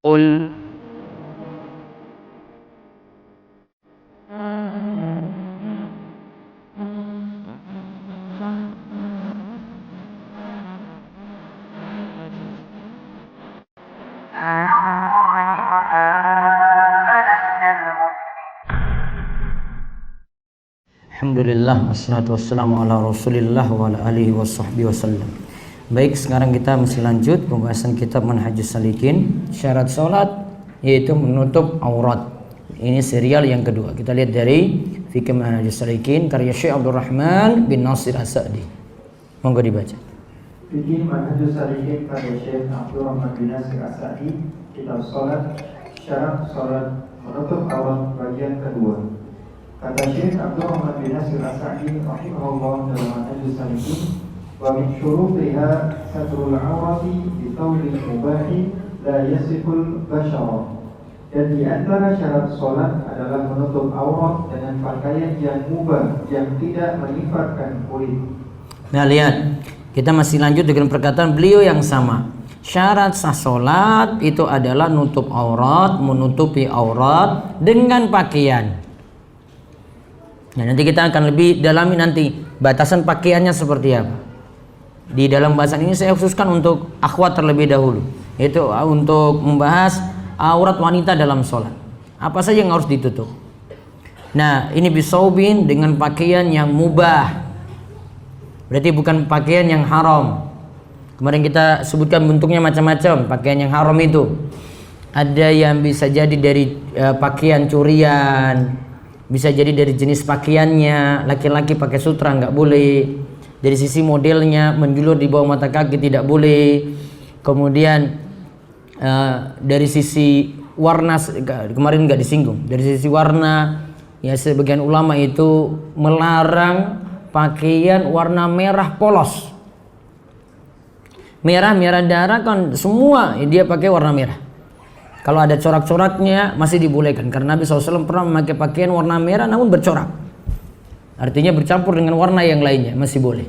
قل Alhamdulillah, wassalatu wassalamu ala rasulillah wa ala alihi wa sahbihi wasallam. Baik, sekarang kita masih lanjut pembahasan kitab Manhajus Salikin, syarat sholat yaitu menutup aurat. Ini serial yang kedua. Kita lihat dari Fikih Manhajus Salikin karya Syekh Abdul Rahman bin Nasir As-Sa'di. Monggo dibaca. Fikih Manhajus Salikin karya Syekh Abdul Rahman bin Nasir As-Sa'di, kitab sholat, syarat sholat menutup aurat bagian kedua. Kata Syekh Abdul Rahman bin Nasir As-Sa'di rahimahullah dalam Manhajus Salikin, wa min syurutiha satrul awrati bi thawbil mubahi la yasiful bashara. Dan di antara syarat sholat adalah menutup aurat dengan pakaian yang mubah, yang tidak menyifatkan kulit. Nah, lihat, kita masih lanjut dengan perkataan beliau yang sama. Syarat sah sholat itu adalah nutup aurat, menutupi aurat dengan pakaian. Nah, nanti kita akan lebih dalami nanti batasan pakaiannya seperti apa. Di dalam bahasan ini saya khususkan untuk akhwat terlebih dahulu, yaitu untuk membahas aurat wanita dalam sholat. Apa saja yang harus ditutup. Nah, ini bisaubin dengan pakaian yang mubah. Berarti bukan pakaian yang haram. Kemarin kita sebutkan bentuknya macam-macam. Pakaian yang haram itu ada yang bisa jadi dari pakaian curian, bisa jadi dari jenis pakaiannya. Laki-laki pakai sutra nggak boleh. Dari sisi modelnya menjulur di bawah mata kaki tidak boleh. Kemudian dari sisi warna, kemarin nggak disinggung. Dari sisi warna, ya sebagian ulama itu melarang pakaian warna merah polos. Merah darah kan semua dia pakai warna merah. Kalau ada corak-coraknya masih dibolehkan, karena Nabi SAW pernah memakai pakaian warna merah namun bercorak. Artinya bercampur dengan warna yang lainnya, masih boleh.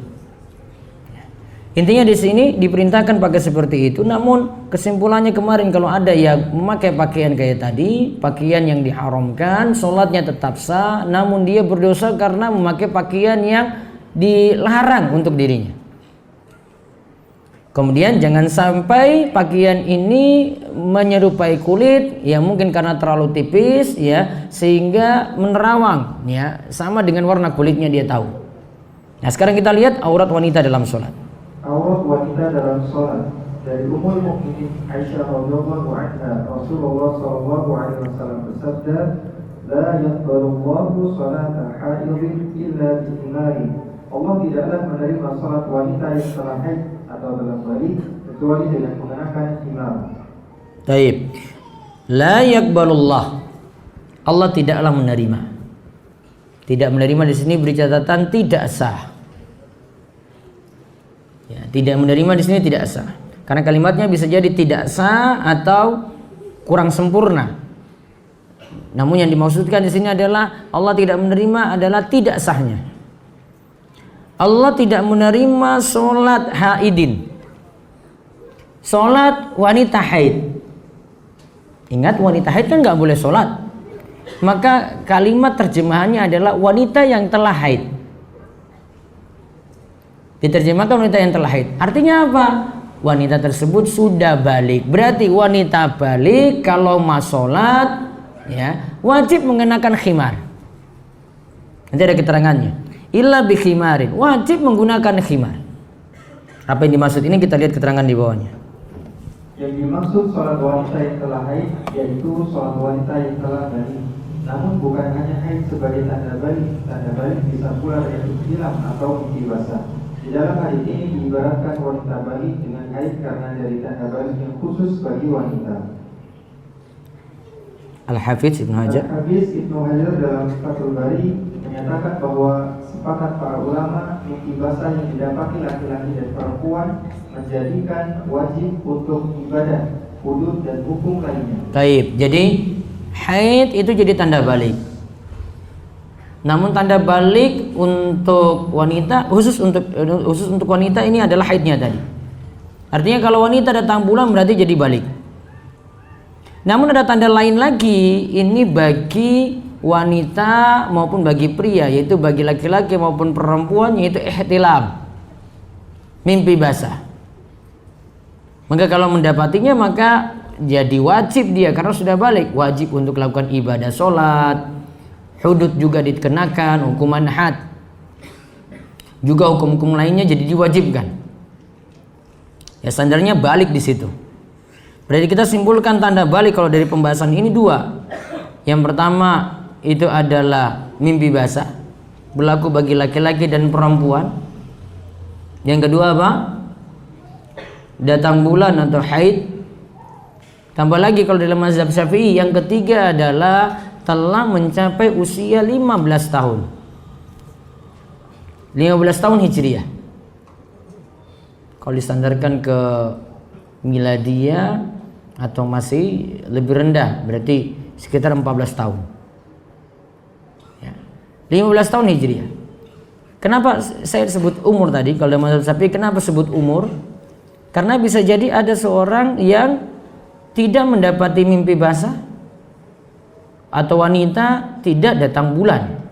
Intinya di sini diperintahkan pakai seperti itu. Namun kesimpulannya kemarin, kalau ada yang memakai pakaian kayak tadi, pakaian yang diharamkan, sholatnya tetap sah, namun dia berdosa karena memakai pakaian yang dilarang untuk dirinya. Kemudian jangan sampai pakaian ini menyerupai kulit, ya mungkin karena terlalu tipis, ya sehingga menerawang, ya sama dengan warna kulitnya dia tahu. Nah, sekarang kita lihat aurat wanita dalam sholat. Aurat wanita dalam sholat. Dari Ummul Mukminin Aisyah radhiyallahu anha, Rasulullah sallallahu alaihi wasallam bersabda, "La yaqbalullahu salata haidin illa bi-imari." Allah tidaklah menerima salat wanita yang telah haid atau dalam balik kecuali dengan mengenakan imam. Taib. La yaqbalullah. Allah tidaklah menerima. Tidak menerima di sini beri catatan tidak sah. Ya, tidak menerima di sini tidak sah. Karena kalimatnya bisa jadi tidak sah atau kurang sempurna. Namun yang dimaksudkan di sini adalah Allah tidak menerima adalah tidak sahnya. Allah tidak menerima sholat haidin, sholat wanita haid. Ingat, wanita haid kan nggak boleh sholat. Maka kalimat terjemahannya adalah wanita yang telah haid. Diterjemahkan wanita yang telah haid. Artinya apa? Wanita tersebut sudah balik. Berarti wanita balik kalau mau sholat, ya wajib mengenakan khimar. Nanti ada keterangannya. Illa bi khimarin, wajib menggunakan khimar. Apa yang dimaksud ini kita lihat keterangan di bawahnya. Yang dimaksud sholat wanita yang telah haid yaitu sholat wanita yang telah balik. Namun bukan hanya haid sebagai tanda balik bisa pula yaitu hilang atau mimpi basah. Di dalam hadis ini diibaratkan wanita balik dengan haid karena dari tanda balik yang khusus bagi wanita. Al-Hafidz Ibnu Hajar. Al-Hafidz Ibnu Hajar dalam Fathul Bari menyatakan bahwa sepakat para ulama mimpi basah yang didapati laki-laki dan perempuan menjadikan wajib untuk ibadah, hudud dan hukum lainnya. Taib. Jadi haid itu jadi tanda balik. Namun tanda balik untuk wanita khusus untuk wanita ini adalah haidnya tadi. Artinya kalau wanita datang bulan berarti jadi balik. Namun ada tanda lain lagi, ini bagi wanita maupun bagi pria, yaitu bagi laki-laki maupun perempuan, yaitu ihtilam, mimpi basah. Maka kalau mendapatinya maka jadi wajib dia, karena sudah balik, wajib untuk melakukan ibadah sholat, hudud juga dikenakan, hukuman had, juga hukum-hukum lainnya jadi diwajibkan. Ya standarnya balik di situ. Berarti kita simpulkan tanda balik kalau dari pembahasan ini dua. Yang pertama itu adalah mimpi basah, berlaku bagi laki-laki dan perempuan. Yang kedua apa? Datang bulan atau haid. Tambah lagi kalau dalam mazhab Syafi'i, yang ketiga adalah telah mencapai usia 15 tahun. 15 tahun Hijriah. Kalau distandarkan ke miladiyah atau masih lebih rendah, berarti sekitar 14 tahun. Ya. 15 tahun Hijriah. Kenapa saya sebut umur tadi? Kalau dalam mazhab Syafi'i kenapa sebut umur? Karena bisa jadi ada seorang yang tidak mendapati mimpi basah, atau wanita tidak datang bulan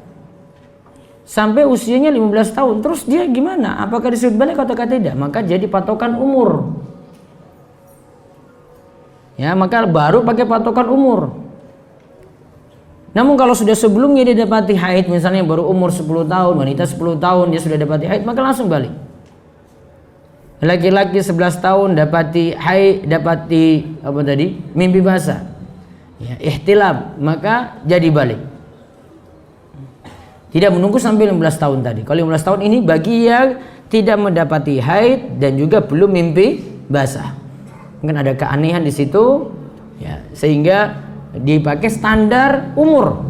sampai usianya 15 tahun. Terus dia gimana? Apakah disebut balik atau tidak? Maka jadi patokan umur. Ya, maka baru pakai patokan umur. Namun kalau sudah sebelumnya dia dapati haid, misalnya baru umur 10 tahun, wanita 10 tahun dia sudah dapati haid, maka langsung balik. Laki-laki 11 tahun dapati haid, dapati apa tadi? Mimpi basah. Ya, ihtilam, maka jadi balik. Tidak menunggu sampai 15 tahun tadi. Kalau 15 tahun ini bagi yang tidak mendapati haid dan juga belum mimpi basah. Mungkin ada keanehan di situ, ya, sehingga dipakai standar umur,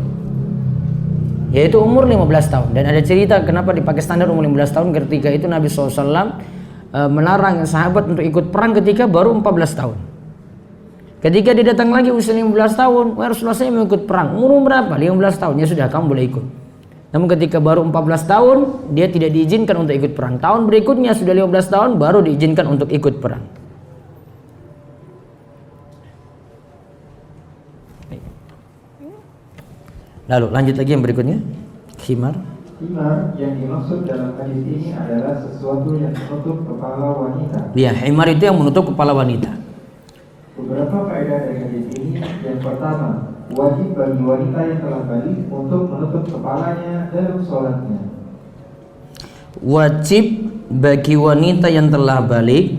yaitu umur 15 tahun. Dan ada cerita kenapa dipakai standar umur 15 tahun. Ketika itu Nabi SAW melarang sahabat untuk ikut perang ketika baru 14 tahun. Ketika dia datang lagi usia 15 tahun, Rasulullah saya mau ikut perang. Umur berapa? 15 tahun. Ya sudah, kamu boleh ikut. Namun ketika baru 14 tahun, dia tidak diizinkan untuk ikut perang. Tahun berikutnya sudah 15 tahun baru diizinkan untuk ikut perang. Lalu lanjut lagi yang berikutnya. Khimar. Himar yang dimaksud dalam hadis ini adalah sesuatu yang menutup kepala wanita. Ya, himar itu yang menutup kepala wanita. Beberapa faedah dari hadis ini. Yang pertama, wajib bagi wanita yang telah balik untuk menutup kepalanya dalam sholatnya. Wajib bagi wanita yang telah balik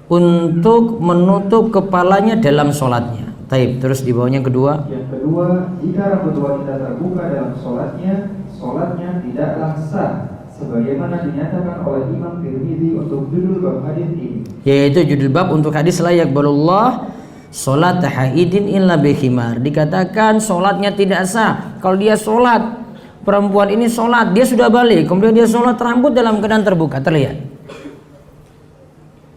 untuk menutup kepalanya dalam sholatnya. Taib. Terus di bawahnya kedua. Yang kedua, jika rambut wanita terbuka dalam sholatnya tidaklah sah, sebagaimana dinyatakan oleh Imam Tirmidzi untuk judul bab hadis ini. Yaitu judul bab untuk hadis la yaqbalullah sholat haidin illa bihimar. Dikatakan sholatnya tidak sah kalau dia sholat, perempuan ini sholat, dia sudah balik, kemudian dia sholat rambut dalam keadaan terbuka, terlihat.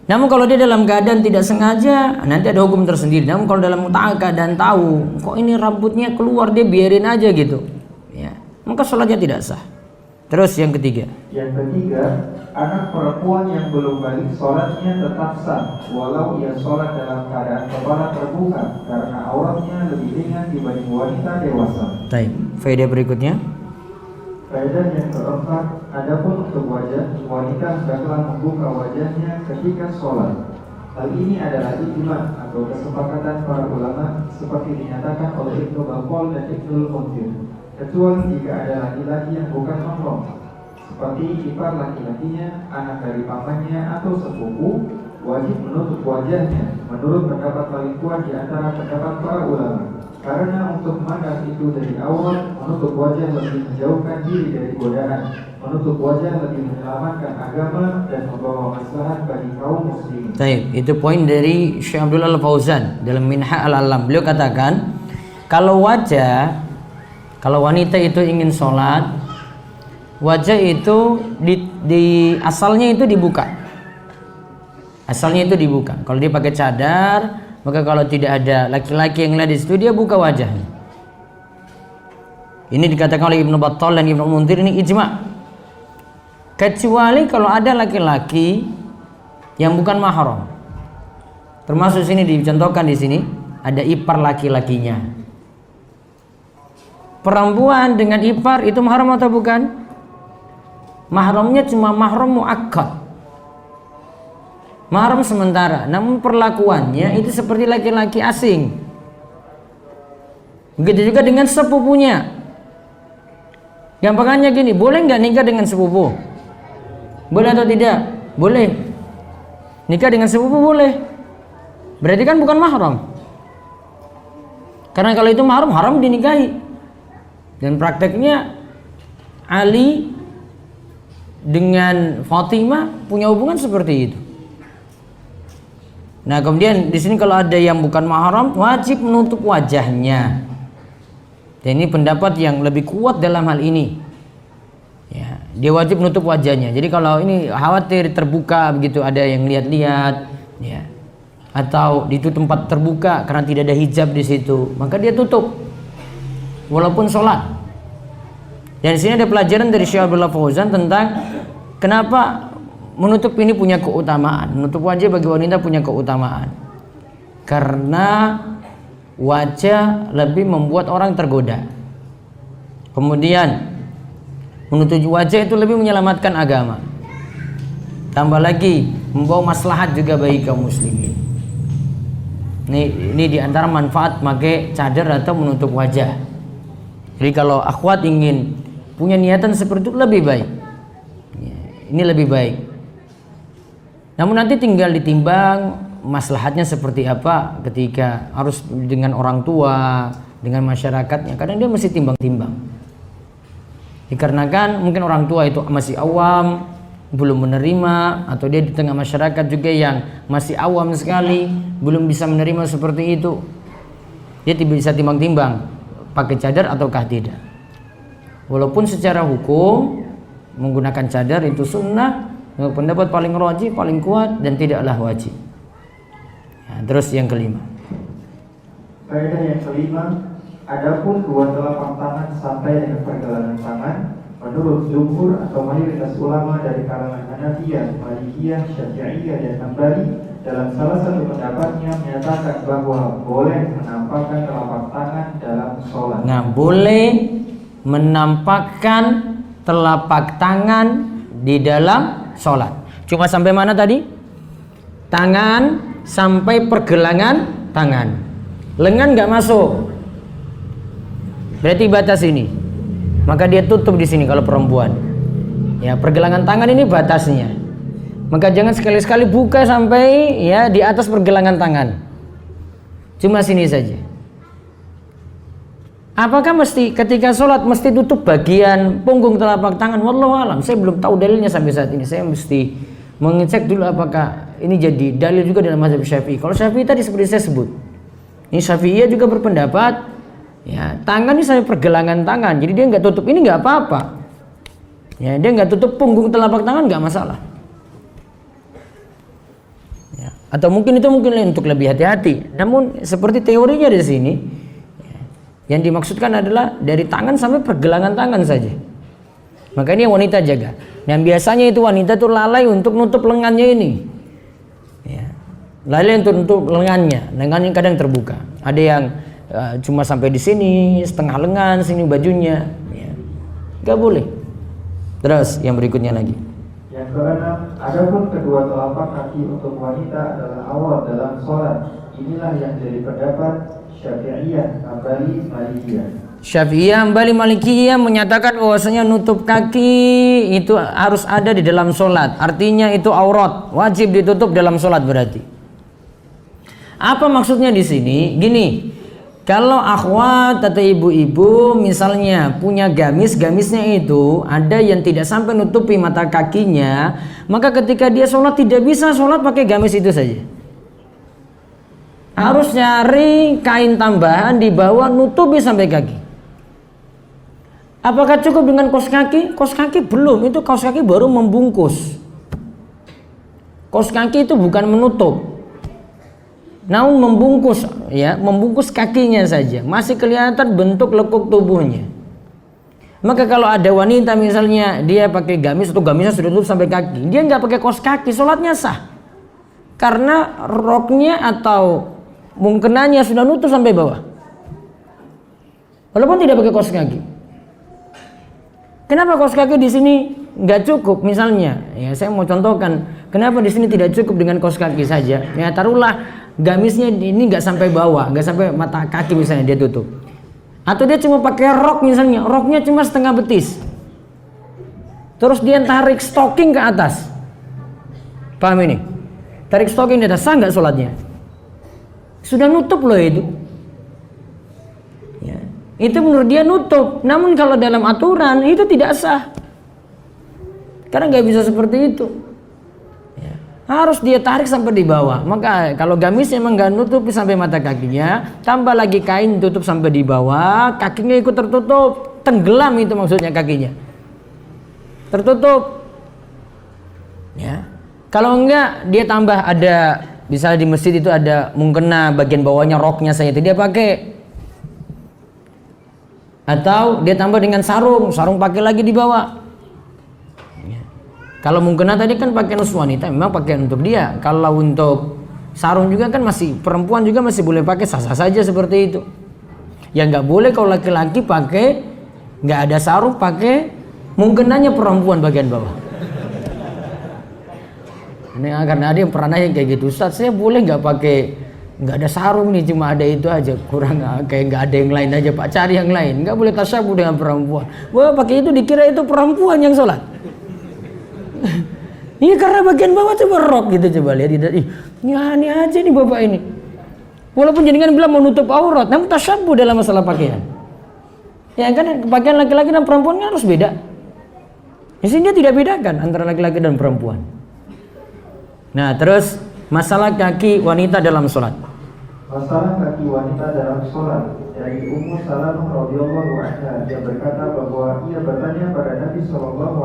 Namun kalau dia dalam keadaan tidak sengaja, nanti ada hukum tersendiri. Namun kalau dalam keadaan tahu, kok ini rambutnya keluar, dia biarin aja gitu, ya, maka sholatnya tidak sah. Terus yang ketiga. Yang ketiga, anak perempuan yang belum balik sholatnya tetap sah, walau ia sholat dalam keadaan kepala terbuka, karena auratnya lebih ringan dibanding wanita dewasa. Baik. Faedah berikutnya. Faedah yang keempat, adapun untuk wajah, wanita hendaklah membuka wajahnya ketika sholat. Hal ini adalah ijma atau kesepakatan para ulama seperti dinyatakan oleh Ibnu Battal dan Ibnu Munzir, kecuali jika ada laki-laki yang bukan mahram, seperti ipar laki-lakinya, anak dari pamannya atau sepupu, wajib menutup wajahnya menurut pendapat paling kuat di antara pendapat para ulama. Karena untuk memandang itu dari awal, menutup wajah lebih menjauhkan diri dari godaan, menutup wajah lebih menyelamatkan agama dan membawa maslahat bagi kaum muslimin. Baik, itu poin dari Syekh Abdullah Al-Fauzan dalam Minha Al-Alam. Beliau katakan, kalau wanita itu ingin sholat, wajah itu asalnya itu dibuka. Asalnya itu dibuka. Kalau dia pakai cadar, maka kalau tidak ada laki-laki yang lihat di situ, dia buka wajahnya. Ini dikatakan oleh Ibnu Battal dan Ibnu Munzir, ini ijma. Kecuali kalau ada laki-laki yang bukan mahram. Termasuk sini dicontohkan di sini, ada ipar laki-lakinya. Perempuan dengan ipar itu mahram atau bukan? Mahramnya cuma mahram muakkad, mahram sementara, namun perlakuannya itu seperti laki-laki asing. Begitu juga dengan sepupunya. Gampangannya gini, boleh nggak nikah dengan sepupu? Boleh atau tidak? Boleh. Nikah dengan sepupu boleh. Berarti kan bukan mahram. Karena kalau itu mahram, haram dinikahi. Dan prakteknya Ali dengan Fatimah punya hubungan seperti itu. Nah, kemudian di sini kalau ada yang bukan mahram wajib menutup wajahnya. Dan ini pendapat yang lebih kuat dalam hal ini. Ya, dia wajib menutup wajahnya. Jadi kalau ini khawatir terbuka begitu ada yang lihat-lihat, ya, atau di itu tempat terbuka karena tidak ada hijab di situ, maka dia tutup walaupun sholat. Dan di sini ada pelajaran dari Syekh Abdullah Fauzan tentang kenapa menutup ini punya keutamaan. Menutup wajah bagi wanita punya keutamaan karena wajah lebih membuat orang tergoda. Kemudian menutup wajah itu lebih menyelamatkan agama. Tambah lagi membawa maslahat juga bagi kaum muslimin. Ini diantara manfaat pakai cadar atau menutup wajah. Jadi kalau akhwat ingin punya niatan seperti itu lebih baik. Ini lebih baik. Namun nanti tinggal ditimbang maslahatnya seperti apa ketika harus dengan orang tua, dengan masyarakatnya. Kadang dia mesti timbang-timbang. Dikarenakan mungkin orang tua itu masih awam, belum menerima, atau dia di tengah masyarakat juga yang masih awam sekali, belum bisa menerima seperti itu. Dia tidak bisa timbang-timbang pakai cadar ataukah tidak. Walaupun secara hukum menggunakan cadar itu sunnah, pendapat paling rajih, paling kuat, dan tidaklah wajib. Nah, terus yang kelima. Faedah yang kelima, adapun dua telapak tangan sampai dengan pergelangan tangan, menurut jumhur atau mayoritas ulama dari kalangan Hanafiyah, Malikiyah, Syafi'iyah, dan Hambali, dalam salah satu pendapatnya menyatakan bahwa boleh menampakkan telapak tangan dalam sholat. Nah, boleh menampakkan telapak tangan di dalam sholat. Cuma sampai mana tadi? Tangan sampai pergelangan tangan. Lengan nggak masuk. Berarti batas ini. Maka dia tutup di sini kalau perempuan. Ya, pergelangan tangan ini batasnya. Maka jangan sekali-sekali buka sampai ya di atas pergelangan tangan. Cuma sini saja. Apakah mesti ketika sholat mesti tutup bagian punggung telapak tangan? Wallahu alam. Saya belum tahu dalilnya sampai saat ini. Saya mesti mengecek dulu apakah ini jadi dalil juga dalam mazhab Syafi'i. Kalau Syafi'i tadi seperti saya sebut, ini Syafi'iyah juga berpendapat, ya tangan ini sampai pergelangan tangan. Jadi dia nggak tutup ini nggak apa-apa. Ya, dia nggak tutup punggung telapak tangan nggak masalah. Ya, atau mungkin itu mungkin untuk lebih hati-hati. Namun seperti teorinya di sini, ya, yang dimaksudkan adalah dari tangan sampai pergelangan tangan saja. Maka ini yang wanita jaga. Dan biasanya itu wanita itu lalai untuk nutup lengannya ini. Ya. Lalai untuk nutup lengannya. Lengannya kadang terbuka. Ada yang cuma sampai di sini, setengah lengan, sini bajunya. Ya. Gak boleh. Terus yang berikutnya lagi. Yang keenam, adapun kedua telapak kaki untuk wanita adalah awal dalam sholat. Inilah yang jadi pendapat Syafi'iyah, Hambali, Malikiyah. Syafi'iyah, Hambali, Malikiyah menyatakan bahwasanya nutup kaki itu harus ada di dalam sholat. Artinya itu aurat, wajib ditutup dalam sholat berarti. Apa maksudnya di sini? Gini, kalau akhwat atau ibu-ibu misalnya punya gamis, gamisnya itu ada yang tidak sampai nutupi mata kakinya, maka ketika dia sholat tidak bisa sholat pakai gamis itu saja. Harus nyari kain tambahan di bawah nutupi sampai kaki. Apakah cukup dengan kaos kaki? Kaos kaki belum, itu kaos kaki baru membungkus. Kaos kaki itu bukan menutup, namun membungkus, ya, membungkus kakinya saja. Masih kelihatan bentuk lekuk tubuhnya. Maka kalau ada wanita misalnya dia pakai gamis atau gamisnya sudah tutup sampai kaki, dia nggak pakai kaos kaki, sholatnya sah. Karena roknya atau mungkenanya sudah nutup sampai bawah. Walaupun tidak pakai kaos kaki. Kenapa kaos kaki di sini nggak cukup? Misalnya, ya saya mau contohkan, kenapa di sini tidak cukup dengan kaos kaki saja? Ya taruhlah gamisnya ini nggak sampai bawah, nggak sampai mata kaki misalnya dia tutup. Atau dia cuma pakai rok misalnya, roknya cuma setengah betis. Terus dia tarik stocking ke atas. Paham ini? Tarik stocking di atas, sah nggak sholatnya? Sudah nutup loh itu. Ya. Itu menurut dia nutup. Namun kalau dalam aturan itu tidak sah. Karena nggak bisa seperti itu. Ya. Harus dia tarik sampai di bawah. Maka kalau gamis emang nggak nutup sampai mata kakinya, tambah lagi kain tutup sampai di bawah, kakinya ikut tertutup, tenggelam itu maksudnya kakinya. Tertutup. Ya. Kalau enggak dia tambah ada, misalnya di masjid itu ada mukena bagian bawahnya roknya saya itu dia pakai. Atau dia tambah dengan sarung pakai lagi di bawah. Ya. Kalau mukena tadi kan pakaian wanita, memang pakaian untuk dia. Kalau untuk sarung juga kan masih perempuan juga masih boleh pakai, sah-sah saja seperti itu. Yang nggak boleh kalau laki-laki pakai nggak ada sarung, pakai mukenanya perempuan bagian bawah. Ini karena ada yang pernah nanya kayak gitu, Ustaz saya boleh nggak pakai, nggak ada sarung nih, cuma ada itu aja, kurang kayak nggak ada yang lain aja Pak, cari yang lain, nggak boleh tasyabuh dengan perempuan. Wah pakai itu dikira itu perempuan yang sholat. Ini karena bagian bawah coba rok gitu, coba lihat ini aneh aja nih bapak ini. Walaupun jenengan bilang menutup aurat, namun tasyabuh dalam masalah pakaian. Ya kan pakaian laki-laki dan perempuan kan harus beda. Di sini dia tidak bedakan antara laki-laki dan perempuan. Nah terus masalah kaki wanita dalam sholat. Masalah kaki wanita dalam sholat dari Ummu Salamah radhiyallahu anha, dia berkata bahwa ia bertanya pada Nabi SAW,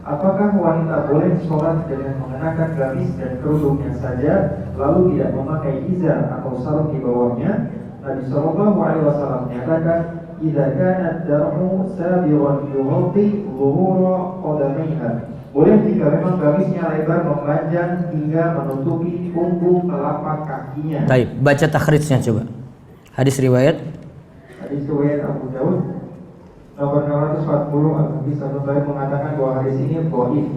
apakah wanita boleh sholat dengan mengenakan gamis dan kerudungnya saja, lalu tidak memakai izar atau sarung di bawahnya? Nabi SAW menyatakan, "Idza kanat dar'u sabiran yughatti dhuhura qadamaiha." Boleh jika memang gamisnya lebar memanjang hingga menutupi punggung telapak kakinya. Baik, baca takhrijnya coba. Hadis riwayat Abu Daud nomor 640. Al-Habis Al-Bukhari mengatakan bahwa hadis ini dhaif.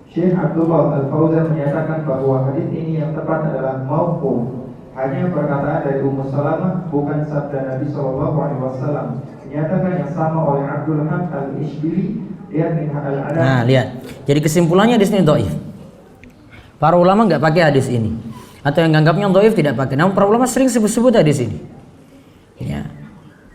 Syekh Abdullah Al-Fauzan menyatakan bahwa hadis ini yang tepat adalah mauquf, hanya perkataan dari Ummu Salamah, bukan sabda Nabi SAW. Dinyatakan yang sama oleh Abdul Hamid Al-Ishbili. Nah lihat, jadi kesimpulannya di sini dhaif. Para ulama nggak pakai hadis ini, atau yang anggapnya dhaif tidak pakai. Namun para ulama sering sebut-sebut hadis ini. Ya.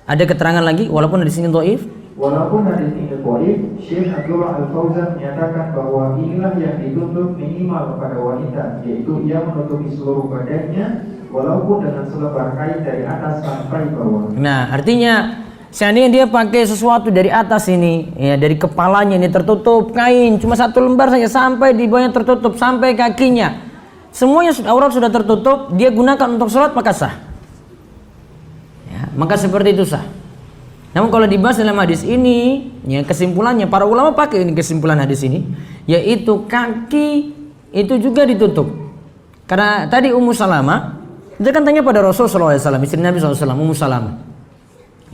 Ada keterangan lagi, walaupun hadis ini dhaif. Walaupun hadis ini dhaif, Syekh Abdullah Al-Fauzan menyatakan bahwa inilah yang dituntut minimal pada wanita, yaitu ia menutupi seluruh badannya, walaupun dengan selebar kain dari atas sampai bawah. Nah artinya seandainya dia pakai sesuatu dari atas ini, ya dari kepalanya ini tertutup kain, cuma satu lembar saja sampai di bawahnya tertutup sampai kakinya, semuanya aurat sudah tertutup, dia gunakan untuk sholat maka sah. Ya, maka seperti itu sah. Namun kalau dibahas dalam hadis ini, ya kesimpulannya para ulama pakai ini kesimpulan hadis ini, yaitu kaki itu juga ditutup. Karena tadi Ummu Salamah, dia kan tanya pada Rasulullah SAW, istri Nabi SAW, Ummu Salamah.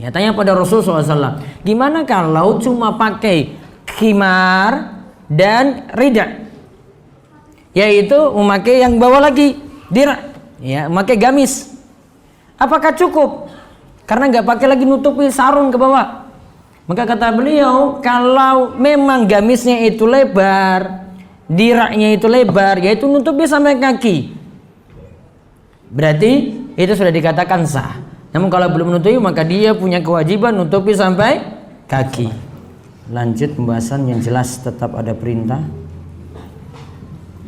Ya tanya pada Rasulullah SAW, gimana kalau cuma pakai khimar dan rida, yaitu memakai yang bawah lagi dirah, ya memakai gamis, apakah cukup? Karena nggak pakai lagi nutupi sarung ke bawah. Maka kata beliau, kalau memang gamisnya itu lebar, dirahnya itu lebar, yaitu nutupi sampai kaki, berarti itu sudah dikatakan sah. Namun kalau belum menutupi maka dia punya kewajiban nutupi sampai kaki. Lanjut pembahasan yang jelas tetap ada perintah.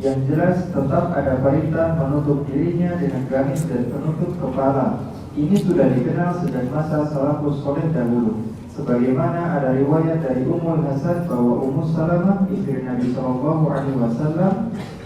Yang jelas tetap ada perintah menutup dirinya dengan gamis dan penutup kepala. Ini sudah dikenal sejak masa salafus saleh dahulu. Sebagaimana ada riwayat dari Ummul Hasan bahwa Ummu Salamah istri Nabi SAW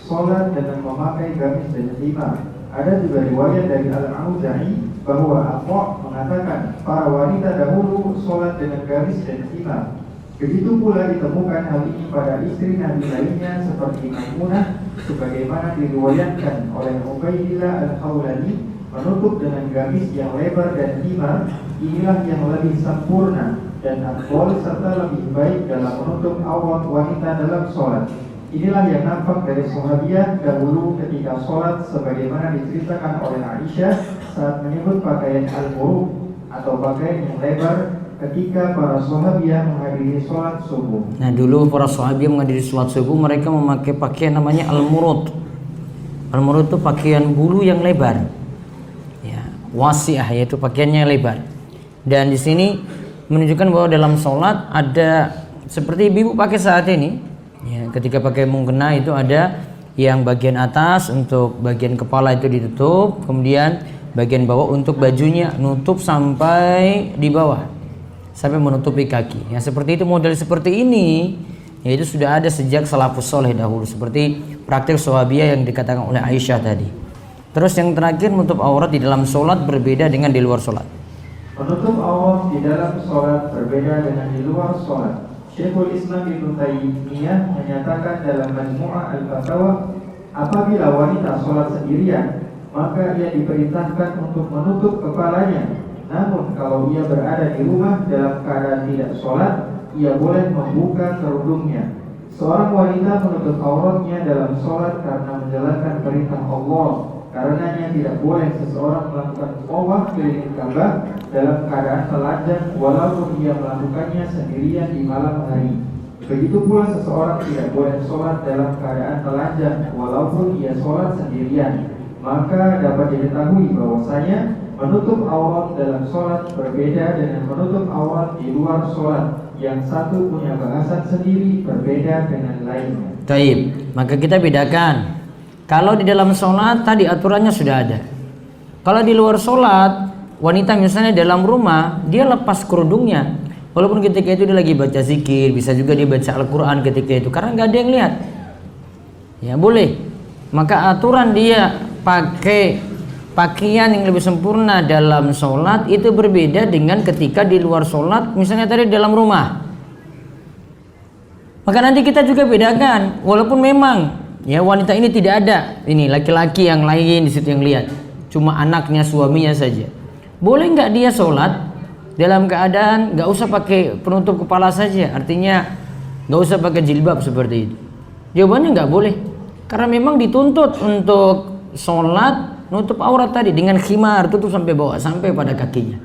sholat dengan memakai gamis dan khimar. Ada juga riwayat dari Al-Auza'i bahwa Atha mengatakan para wanita dahulu sholat dengan gamis dan khimar. Begitu pula ditemukan hal ini pada istri Nabi lainnya seperti Maimunah sebagaimana diriwayatkan oleh Ubaidillah Al-Khawlani, menutup dengan gamis yang lebar dan timar, inilah yang lebih sempurna dan afdal serta lebih baik dalam menutup aurat wanita dalam sholat. Inilah yang nampak dari sahabiah dahulu ketika sholat, sebagaimana diceritakan oleh Aisyah saat menyebut pakaian al-muruk atau pakaian yang lebar ketika para sahabiah menghadiri sholat subuh. Nah, dulu para sahabiah menghadiri sholat subuh, mereka memakai pakaian namanya al-murud. Al-murud itu pakaian bulu yang lebar, ya, wasi'ah, yaitu pakaiannya lebar. Dan di sini menunjukkan bahwa dalam sholat ada seperti ibu pakai saat ini, ya, ketika pakai mukena itu ada yang bagian atas untuk bagian kepala itu ditutup, kemudian bagian bawah untuk bajunya nutup sampai di bawah, sampai menutupi kaki. Yang seperti itu, model seperti ini, yaitu sudah ada sejak salafus soleh dahulu, seperti praktik sahabiah yang dikatakan oleh Aisyah tadi. Terus yang terakhir, menutup aurat di dalam sholat berbeda dengan di luar sholat. Menutup aurat di dalam sholat berbeda dengan di luar sholat. Syekhul Islam Ibnu Taimiyah menyatakan dalam Majmu'ah Al-Fatawa, apabila wanita sholat sendirian, maka ia diperintahkan untuk menutup kepalanya. Namun kalau ia berada di rumah dalam keadaan tidak sholat, ia boleh membuka kerudungnya. Seorang wanita menutup auratnya dalam sholat karena menjalankan perintah Allah. Karenanya tidak boleh seseorang melakukan tawaf keliling Ka'bah dalam keadaan telanjang walaupun ia melakukannya sendirian di malam hari. Begitu pula seseorang tidak boleh sholat dalam keadaan telanjang walaupun ia sholat sendirian. Maka dapat diketahui bahwasanya menutup aurat dalam sholat berbeda dengan menutup aurat di luar sholat. Yang satu punya bahasan sendiri, berbeda dengan lainnya. Taib, maka kita bedakan. Kalau di dalam sholat tadi aturannya sudah ada. Kalau di luar sholat, wanita misalnya dalam rumah, dia lepas kerudungnya. Walaupun ketika itu dia lagi baca zikir, bisa juga dia baca Al-Quran ketika itu, karena nggak ada yang lihat. Ya boleh. Maka aturan dia pakai pakaian yang lebih sempurna dalam sholat itu berbeda dengan ketika di luar sholat, misalnya tadi dalam rumah. Maka nanti kita juga bedakan, walaupun memang ya wanita ini tidak ada, ini laki-laki yang lain di situ yang lihat, cuma anaknya, suaminya saja. Boleh nggak dia sholat dalam keadaan nggak usah pakai penutup kepala saja, artinya nggak usah pakai jilbab seperti itu? Jawabannya nggak boleh, karena memang dituntut untuk sholat nutup aurat tadi dengan khimar, tutup sampai bawah, sampai pada kakinya.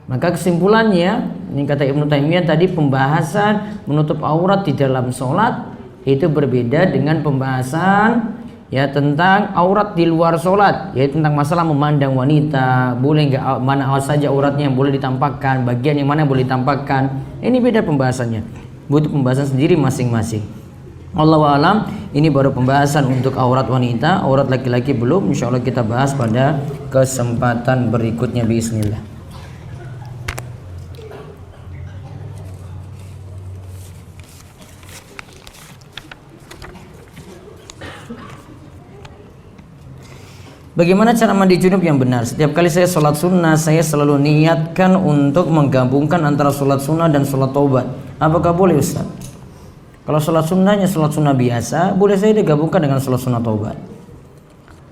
Maka kesimpulannya, ini kata Ibnu Taimiyah tadi, pembahasan menutup aurat di dalam sholat itu berbeda dengan pembahasan ya tentang aurat di luar sholat, yaitu tentang masalah memandang wanita, boleh nggak, mana saja auratnya yang boleh ditampakkan, bagian yang mana yang boleh ditampakkan. Ini beda pembahasannya, butuh pembahasan sendiri masing-masing. Wallahu a'lam. Ini baru pembahasan untuk aurat wanita, aurat laki-laki belum. Insya Allah kita bahas pada kesempatan berikutnya bismillah. Bagaimana cara mandi junub yang benar? Setiap kali saya sholat sunnah, saya selalu niatkan untuk menggabungkan antara sholat sunnah dan sholat taubat. Apakah boleh, Ustaz? Kalau sholat sunnahnya sholat sunnah biasa, boleh saya digabungkan dengan sholat sunnah taubat.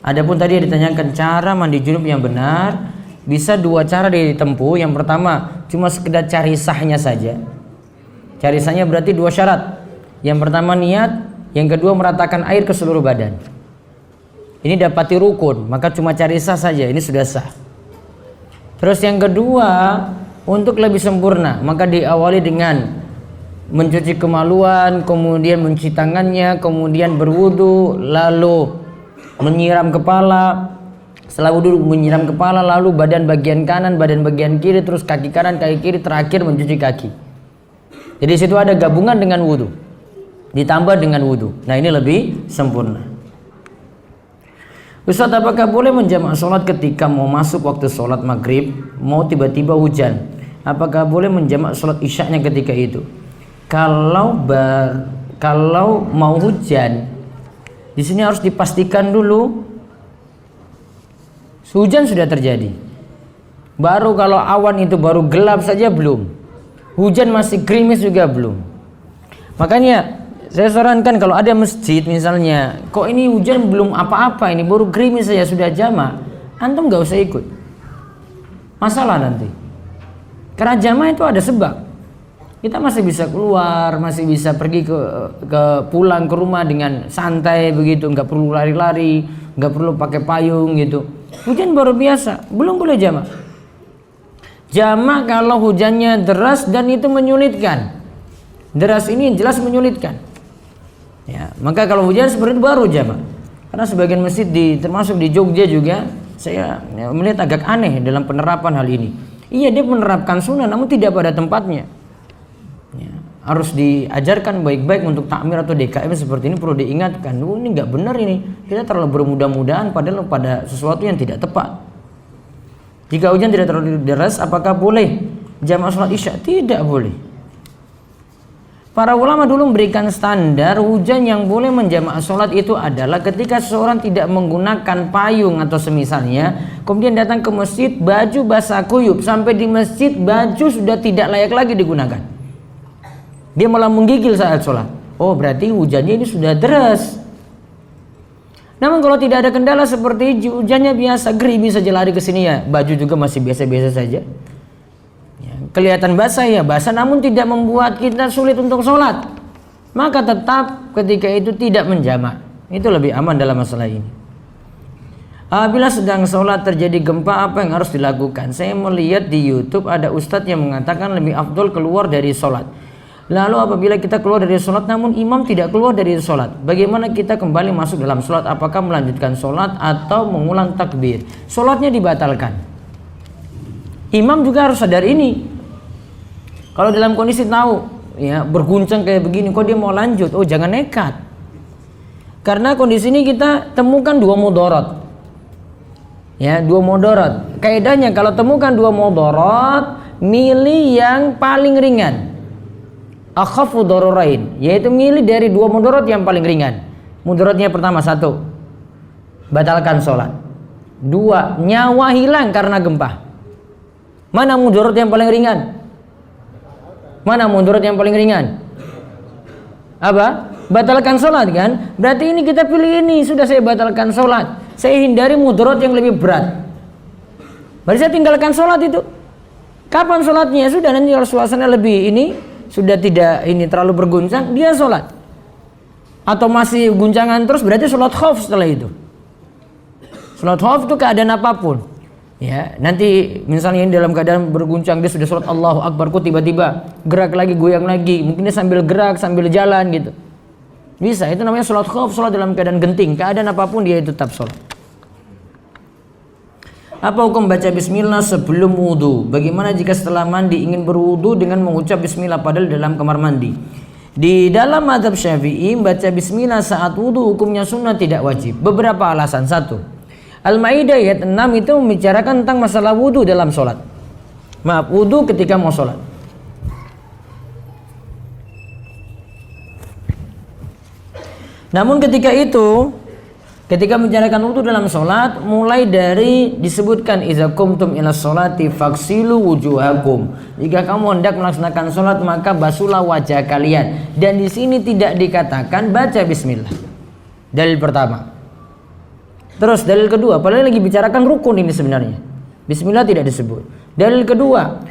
Adapun tadi ditanyakan cara mandi junub yang benar, bisa dua cara ditempuh. Yang pertama, cuma sekedar cari sahnya saja. Cari sahnya berarti dua syarat. Yang pertama niat, yang kedua meratakan air ke seluruh badan. Ini dapati rukun, maka cuma cari sah saja, ini sudah sah. Terus yang kedua, untuk lebih sempurna, maka diawali dengan mencuci kemaluan, kemudian mencuci tangannya, kemudian berwudu, lalu menyiram kepala. Setelah wudu menyiram kepala, lalu badan bagian kanan, badan bagian kiri, terus kaki kanan, kaki kiri, terakhir mencuci kaki. Jadi situ ada gabungan dengan wudu, ditambah dengan wudu. Nah ini lebih sempurna. Ustaz, apakah boleh menjamak sholat ketika mau masuk waktu sholat maghrib, mau tiba-tiba hujan? Apakah boleh menjamak sholat isyaknya ketika itu? Kalau mau hujan, di sini harus dipastikan dulu hujan sudah terjadi. Baru kalau awan itu baru gelap saja belum, hujan masih gerimis juga belum. Makanya Saya sarankan kalau ada masjid misalnya, kok ini hujan belum apa-apa, ini baru gerimis saja sudah jamaah, antum nggak usah ikut. Masalah nanti. Karena jamaah itu ada sebab. Kita masih bisa keluar, masih bisa pergi ke pulang ke rumah dengan santai begitu, nggak perlu lari-lari, nggak perlu pakai payung gitu. Hujan baru biasa, belum boleh jamaah. Jamaah kalau hujannya deras dan itu menyulitkan. Deras ini jelas menyulitkan. Ya, maka kalau hujan seperti itu baru jamaah. Karena sebagian masjid termasuk di Jogja juga saya melihat agak aneh dalam penerapan hal ini. Iya, dia menerapkan sunnah namun tidak pada tempatnya. Ya, harus diajarkan baik-baik untuk takmir atau DKM seperti ini, perlu diingatkan. Ini nggak benar ini. Kita terlalu bermudah-mudahan padahal pada sesuatu yang tidak tepat. Jika hujan tidak terlalu deras, apakah boleh jamaah sholat isya? Tidak boleh. Para ulama dulu memberikan standar hujan yang boleh menjamaah sholat itu adalah ketika seseorang tidak menggunakan payung atau semisalnya, kemudian datang ke masjid, baju basah kuyup, sampai di masjid baju sudah tidak layak lagi digunakan. Dia malah menggigil saat sholat. Oh, berarti hujannya ini sudah deras. Namun kalau tidak ada kendala seperti hujannya biasa, gerimis saja lari ke sini ya, baju juga masih biasa-biasa saja. Kelihatan basah ya basah, namun tidak membuat kita sulit untuk sholat, maka tetap ketika itu tidak menjamak. Itu lebih aman dalam masalah ini. Apabila sedang sholat terjadi gempa, apa yang harus dilakukan? Saya melihat di YouTube ada ustadz yang mengatakan lebih afdol keluar dari sholat. Lalu apabila kita keluar dari sholat namun imam tidak keluar dari sholat, bagaimana kita kembali masuk dalam sholat? Apakah melanjutkan sholat atau mengulang takbir? Sholatnya dibatalkan. Imam juga harus sadar ini. Kalau dalam kondisi tahu ya berguncang kayak begini, kok dia mau lanjut, oh jangan nekat. Karena kondisi ini kita temukan dua mudarat. Ya, dua mudarat. Kaidahnya kalau temukan dua mudarat, milih yang paling ringan. Akhafu dararain, yaitu milih dari dua mudarat yang paling ringan. Mudaratnya pertama, satu, batalkan sholat. Dua, nyawa hilang karena gempa. Mana mudarat yang paling ringan? Mana mudarat yang paling ringan? Apa? Batalkan sholat kan? Berarti ini kita pilih ini, sudah saya batalkan sholat, saya hindari mudarat yang lebih berat. Berarti saya tinggalkan sholat itu. Kapan sholatnya? Sudah nanti kalau suasana lebih ini, sudah tidak ini terlalu berguncang, dia sholat. Atau masih guncangan terus, berarti sholat khauf setelah itu. Sholat khauf itu keadaan apapun. Ya, nanti misalnya ini dalam keadaan berguncang, dia sudah sholat Allahu Akbar, kok tiba-tiba gerak lagi, goyang lagi, mungkin dia sambil gerak, sambil jalan gitu. Bisa, itu namanya sholat khauf, sholat dalam keadaan genting, keadaan apapun dia tetap sholat. Apa hukum baca bismillah sebelum wudu? Bagaimana jika setelah mandi ingin berwudu dengan mengucap bismillah padahal dalam kamar mandi? Di dalam mazhab Syafi'i, baca bismillah saat wudu hukumnya sunnah, tidak wajib. Beberapa alasan. Satu, Al-Maidah ayat 6 itu membicarakan tentang masalah wudu dalam sholat. Maaf, wudu ketika mau sholat. Namun ketika membicarakan wudu dalam sholat, mulai dari disebutkan iza qumtum ila sholati faghsilu wujuhakum. Jika kamu hendak melaksanakan sholat maka basuhlah wajah kalian. Dan di sini tidak dikatakan baca bismillah. Dalil pertama. Terus dalil kedua, padahal lagi bicarakan rukun ini sebenarnya. Bismillah tidak disebut. Dalil kedua,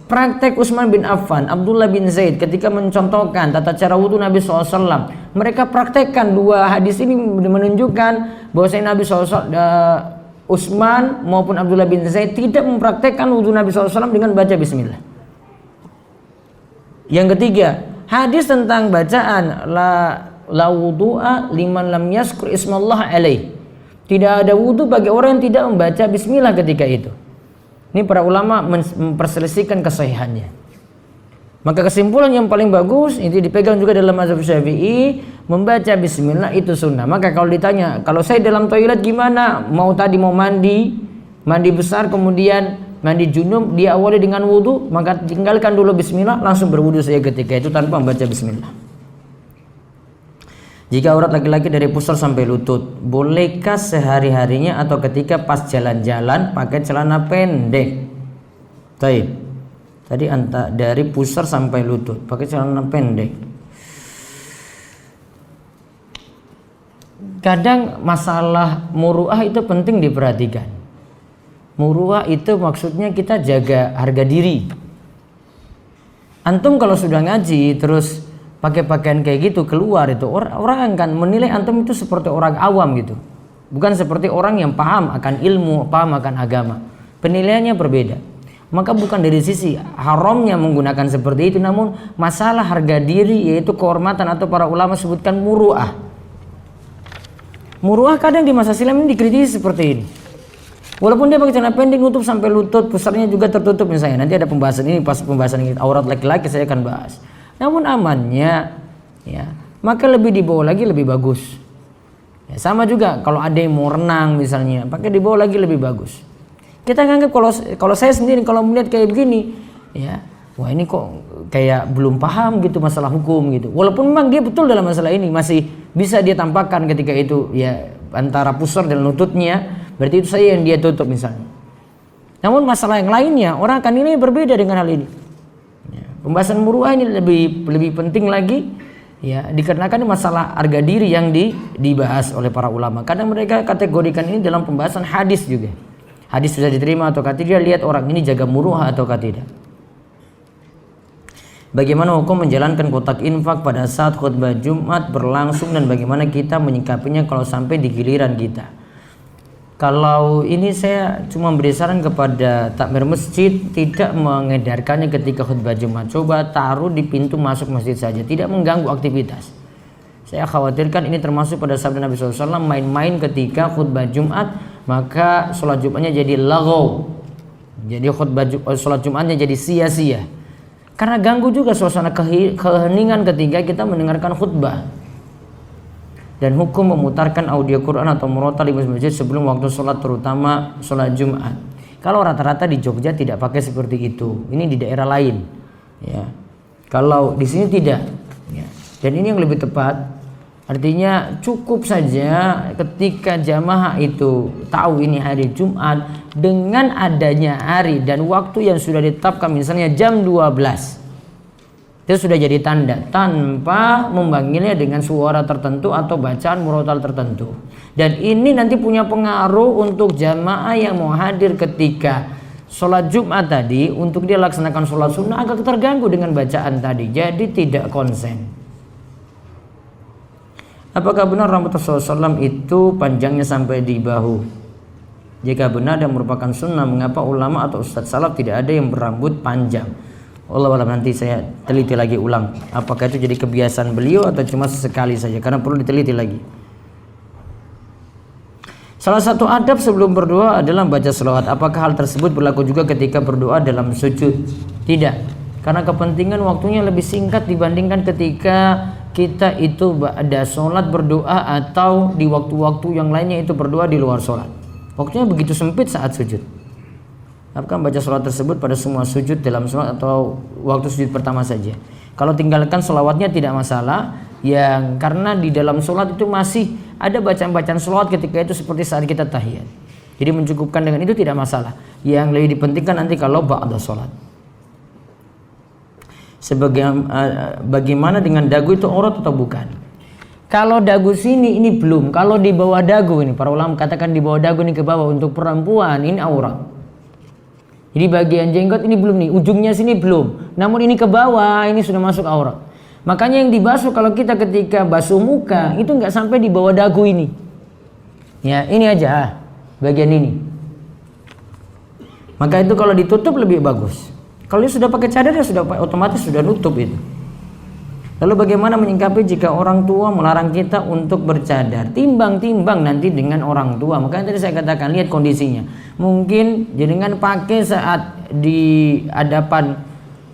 praktek Utsman bin Affan, Abdullah bin Zaid ketika mencontohkan tata cara wudu Nabi SAW. Mereka praktekkan dua hadis ini menunjukkan bahwasanya Nabi SAW, Utsman maupun Abdullah bin Zaid tidak mempraktekkan wudu Nabi SAW dengan baca bismillah. Yang ketiga, hadis tentang bacaan la wudu'a liman lam yazkur ismallah alaih. Tidak ada wudu bagi orang yang tidak membaca bismillah ketika itu. Ini para ulama memperselisihkan kesahihannya. Maka kesimpulan yang paling bagus itu dipegang juga dalam mazhab Syafi'i, membaca bismillah itu sunnah. Maka kalau ditanya, kalau saya dalam toilet gimana? Mau mandi besar kemudian mandi junub, dia awali dengan wudu, maka tinggalkan dulu bismillah, langsung berwudu saya ketika itu tanpa membaca bismillah. Jika aurat laki-laki dari pusar sampai lutut, bolehkah sehari-harinya atau ketika pas jalan-jalan pakai celana pendek? Tadi dari pusar sampai lutut pakai celana pendek. kadang masalah muruah itu penting diperhatikan. Muruah itu maksudnya kita jaga harga diri. Antum kalau sudah ngaji terus pakai pakaian kayak gitu keluar, itu orang akan menilai antum itu seperti orang awam gitu, bukan seperti orang yang paham akan ilmu, paham akan agama. Penilaiannya berbeda. Maka bukan dari sisi haramnya menggunakan seperti itu, namun masalah harga diri, yaitu kehormatan, atau para ulama sebutkan muruah. Muruah kadang di masa silam ini dikritisi seperti ini. Walaupun dia pakai celana pendek nutup sampai lutut, pusarnya juga tertutup misalnya. Nanti ada pembahasan ini, pas pembahasan ini aurat laki-laki saya akan bahas. Namun amannya, ya, maka lebih dibawa lagi lebih bagus. Ya, sama juga kalau ada yang mau renang misalnya, pakai dibawa lagi lebih bagus. Kita nganggap kalau saya sendiri kalau melihat kayak begini, ya, wah ini kok kayak belum paham gitu masalah hukum gitu. Walaupun memang dia betul dalam masalah ini, masih bisa dia tampakkan ketika itu, ya, antara pusar dan lututnya, berarti itu saya yang dia tutup misalnya. Namun masalah yang lainnya orang akan nilai berbeda dengan hal ini. Ya, pembahasan muruah ini lebih penting lagi, ya, dikarenakan masalah harga diri yang dibahas oleh para ulama. Kadang mereka kategorikan ini dalam pembahasan hadis juga. Hadis sudah diterima atau tidak, lihat orang ini jaga muruah atau tidak. Bagaimana hukum menjalankan kotak infak pada saat khutbah Jumat berlangsung dan bagaimana kita menyikapinya kalau sampai di giliran kita? Kalau ini saya cuma beri saran kepada takmir masjid tidak mengedarkannya ketika khutbah Jumat. Coba taruh di pintu masuk masjid saja, tidak mengganggu aktivitas. Saya khawatirkan ini termasuk pada sabda Nabi SAW, main-main ketika khutbah Jumat, maka sholat Jumatnya jadi laghaw. Jadi sholat Jumatnya jadi sia-sia. Karena ganggu juga suasana keheningan ketika kita mendengarkan khutbah. Dan hukum memutarkan audio Quran atau murotal di masjid sebelum waktu sholat, terutama sholat Jumat. Kalau rata-rata di Jogja tidak pakai seperti itu. Ini di daerah lain. Ya. Kalau di sini tidak. Ya. Dan ini yang lebih tepat. Artinya cukup saja ketika jamaah itu tahu ini hari Jumat, dengan adanya hari dan waktu yang sudah ditetapkan, misalnya jam 12, itu sudah jadi tanda, tanpa memanggilnya dengan suara tertentu atau bacaan murotal tertentu. Dan ini nanti punya pengaruh untuk jamaah yang mau hadir ketika sholat Jumat tadi, untuk dia laksanakan sholat sunnah agak terganggu dengan bacaan tadi, jadi tidak konsen. Apakah benar rambut Rasulullah SAW itu panjangnya sampai di bahu? Jika benar dan merupakan sunnah, mengapa ulama atau ustadz salaf tidak ada yang berambut panjang? Allah alam, nanti saya teliti lagi ulang. Apakah itu jadi kebiasaan beliau atau cuma sesekali saja? Karena perlu diteliti lagi. Salah satu adab sebelum berdoa adalah baca sholawat. Apakah hal tersebut berlaku juga ketika berdoa dalam sujud? Tidak, karena kepentingan waktunya lebih singkat dibandingkan ketika kita itu ada sholat berdoa atau di waktu-waktu yang lainnya itu berdoa di luar sholat. Waktunya begitu sempit saat sujud. Apakah baca sholat tersebut pada semua sujud dalam sholat atau waktu sujud pertama saja? Kalau tinggalkan sholawatnya tidak masalah, yang karena di dalam sholat itu masih ada bacaan-bacaan sholawat ketika itu seperti saat kita tahiyat. Jadi mencukupkan dengan itu tidak masalah. Yang lebih dipentingkan nanti kalau ba'da sholat. Bagaimana dengan dagu, itu aurat atau bukan? Kalau dagu sini ini belum. Kalau di bawah dagu ini, para ulama katakan di bawah dagu ini ke bawah untuk perempuan ini aurat. Jadi bagian jenggot ini belum nih, ujungnya sini belum. Namun ini ke bawah ini sudah masuk aurat. Makanya yang dibasuh kalau kita ketika basuh muka itu nggak sampai di bawah dagu ini. Ya ini aja bagian ini. Maka itu kalau ditutup lebih bagus. Kalau dia sudah pakai cadar, ya sudah otomatis sudah nutup itu. Lalu bagaimana menyikapi jika orang tua melarang kita untuk bercadar? Timbang-timbang nanti dengan orang tua. Makanya tadi saya katakan, lihat kondisinya. Mungkin jenengan pakai saat di hadapan,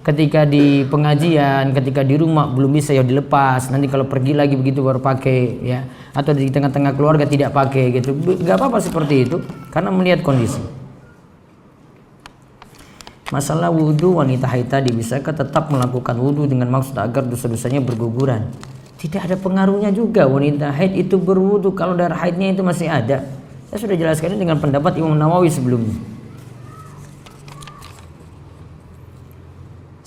ketika di pengajian, ketika di rumah belum bisa ya dilepas. Nanti kalau pergi lagi begitu baru pakai, ya. Atau di tengah-tengah keluarga tidak pakai gitu. Gak apa-apa seperti itu, karena melihat kondisi. Masalah wudhu wanita haid tadi, bisakah tetap melakukan wudhu dengan maksud agar dosa-dosanya berguguran? Tidak ada pengaruhnya juga wanita haid itu berwudhu kalau darah haidnya itu masih ada. Saya sudah jelaskan ini dengan pendapat Imam Nawawi sebelumnya.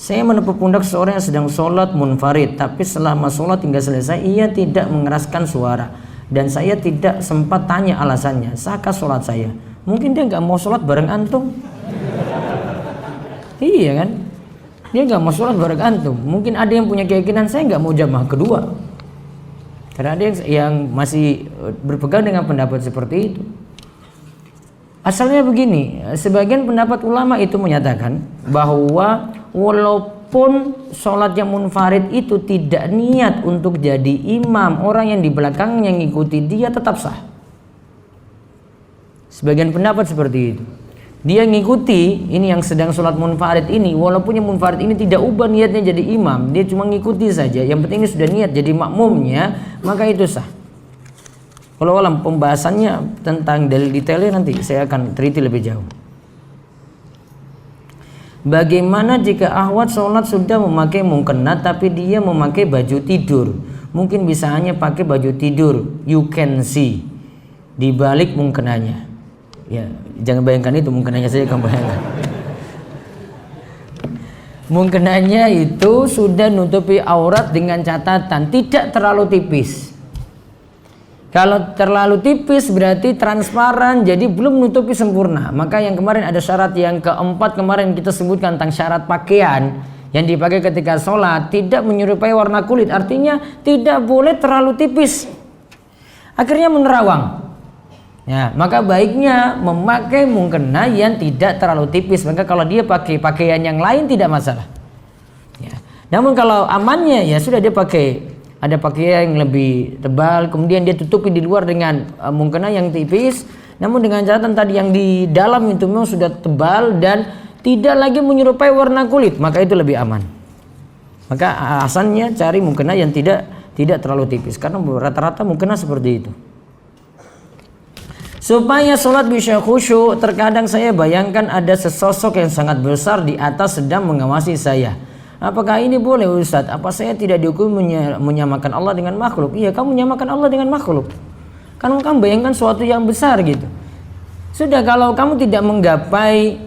Saya menepuk pundak seorang yang sedang sholat munfarid, tapi selama sholat hingga selesai ia tidak mengeraskan suara. dan saya tidak sempat tanya alasannya, sahkah sholat saya? Mungkin dia nggak mau sholat bareng antum. Iya kan? Dia nggak mau sholat bareng antum. Mungkin ada yang punya keyakinan saya nggak mau jamaah kedua. Karena ada yang masih berpegang dengan pendapat seperti itu. Asalnya begini, sebagian pendapat ulama itu menyatakan bahwa walaupun sholat yang munfarid itu tidak niat untuk jadi imam, orang yang di belakangnya ngikuti dia tetap sah. Sebagian pendapat seperti itu. Dia ngikuti ini yang sedang sholat munfarid ini, walaupun yang munfarid ini tidak ubah niatnya jadi imam, dia cuma ngikuti saja. Yang penting ini sudah niat jadi makmumnya, maka itu sah. Kalau alam pembahasannya tentang dalil detailnya nanti saya akan teliti lebih jauh. Bagaimana jika akhwat sholat sudah memakai mukena tapi dia memakai baju tidur? Mungkin bisa hanya pakai baju tidur, you can see, di balik mukenanya. Ya, jangan bayangkan itu, mukenanya saja kamu bayangkan. Mukenanya itu sudah nutupi aurat dengan catatan tidak terlalu tipis. Kalau terlalu tipis berarti transparan, jadi belum nutupi sempurna. Maka yang kemarin ada syarat yang keempat kemarin kita sebutkan tentang syarat pakaian yang dipakai ketika sholat tidak menyerupai warna kulit, artinya tidak boleh terlalu tipis. Akhirnya menerawang. Ya, maka baiknya memakai mukena yang tidak terlalu tipis. Maka kalau dia pakai pakaian yang lain tidak masalah. Ya. Namun kalau amannya ya sudah dia pakai ada pakaian yang lebih tebal, kemudian dia tutupi di luar dengan mukena yang tipis, namun dengan catatan tadi yang di dalam itu memang sudah tebal dan tidak lagi menyerupai warna kulit, maka itu lebih aman. Maka asalnya cari mukena yang tidak terlalu tipis, karena rata-rata mukena seperti itu. Supaya sholat bisa khusyuk, terkadang saya bayangkan ada sesosok yang sangat besar di atas sedang mengawasi saya. Apakah ini boleh Ustaz? Apa saya tidak dihukum menyamakan Allah dengan makhluk? Iya, kamu menyamakan Allah dengan makhluk. Kan kamu bayangkan suatu yang besar gitu. Sudah, kalau kamu tidak menggapai,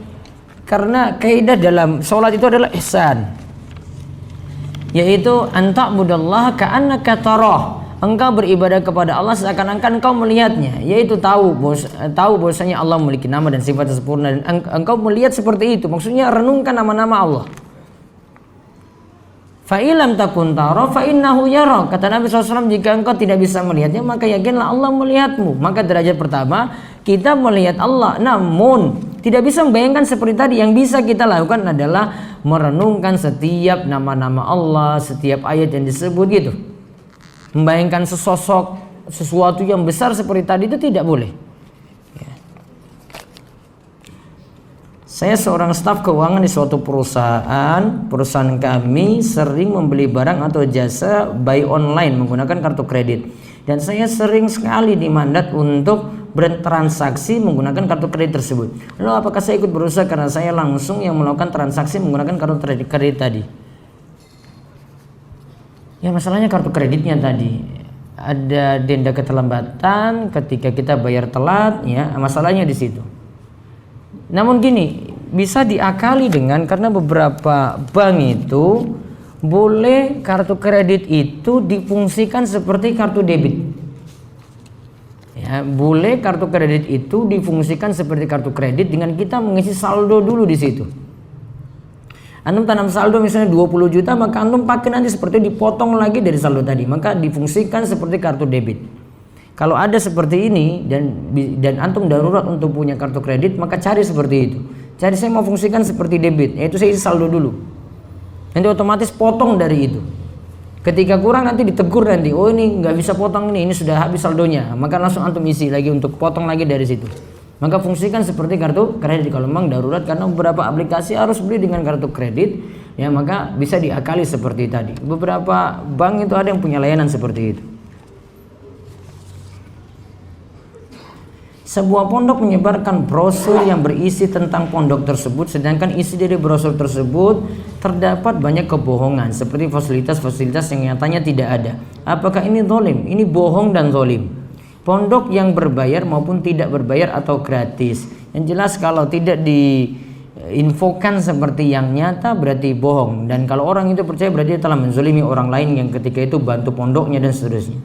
karena kaidah dalam sholat itu adalah ihsan, yaitu anta'budallaha ka'annaka tarah. Engkau beribadah kepada Allah seakan-akan engkau melihatnya, yaitu tahu bahwasanya Allah memiliki nama dan sifat sempurna, dan engkau melihat seperti itu. Maksudnya renungkan nama-nama Allah. Fa'ilam takun tara fa'innahu yara. Kata Nabi SAW, jika engkau tidak bisa melihatnya maka yakinlah Allah melihatmu. Maka derajat pertama kita melihat Allah, namun tidak bisa membayangkan seperti tadi. Yang bisa kita lakukan adalah merenungkan setiap nama-nama Allah, setiap ayat yang disebut gitu. Membayangkan sesosok sesuatu yang besar seperti tadi itu tidak boleh. Saya seorang staf keuangan di suatu perusahaan. Perusahaan kami sering membeli barang atau jasa buy online menggunakan kartu kredit. Dan saya sering sekali dimandat untuk bertransaksi menggunakan kartu kredit tersebut. Lalu apakah saya ikut berusaha karena saya langsung yang melakukan transaksi menggunakan kartu kredit tadi? Ya, masalahnya kartu kreditnya tadi ada denda keterlambatan ketika kita bayar telat, ya masalahnya di situ. Namun gini, bisa diakali dengan, karena beberapa bank itu boleh kartu kredit itu difungsikan seperti kartu debit. Ya, boleh kartu kredit itu difungsikan seperti kartu kredit dengan kita mengisi saldo dulu di situ. Antum tanam saldo misalnya 20 juta, maka antum pakai nanti seperti dipotong lagi dari saldo tadi, maka difungsikan seperti kartu debit. Kalau ada seperti ini dan antum darurat untuk punya kartu kredit, maka cari seperti itu. Cari saya mau fungsikan seperti debit, yaitu saya isi saldo dulu. Nanti otomatis potong dari itu. Ketika kurang nanti ditegur nanti, oh ini nggak bisa potong ini sudah habis saldonya. Maka langsung antum isi lagi untuk potong lagi dari situ. Maka fungsikan seperti kartu kredit kalau memang darurat, karena beberapa aplikasi harus beli dengan kartu kredit, ya maka bisa diakali seperti tadi. Beberapa bank itu ada yang punya layanan seperti itu. Sebuah pondok menyebarkan brosur yang berisi tentang pondok tersebut, sedangkan isi dari brosur tersebut terdapat banyak kebohongan seperti fasilitas-fasilitas yang nyatanya tidak ada. Apakah ini zalim? Ini bohong dan zalim. Pondok yang berbayar maupun tidak berbayar atau gratis. Yang jelas kalau tidak diinfokan seperti yang nyata berarti bohong, dan kalau orang itu percaya berarti dia telah menzalimi orang lain yang ketika itu bantu pondoknya dan seterusnya.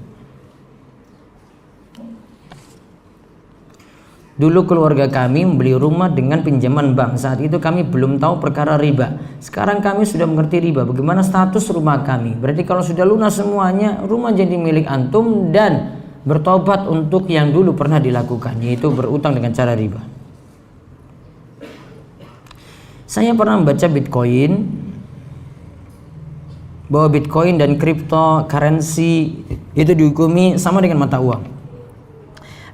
Dulu keluarga kami membeli rumah dengan pinjaman bank. Saat itu kami belum tahu perkara riba. Sekarang kami sudah mengerti riba. Bagaimana status rumah kami? Berarti kalau sudah lunas semuanya, rumah jadi milik antum dan bertobat untuk yang dulu pernah dilakukan, yaitu berutang dengan cara riba. Saya pernah membaca Bitcoin, bahwa Bitcoin dan cryptocurrency itu dihukumi sama dengan mata uang.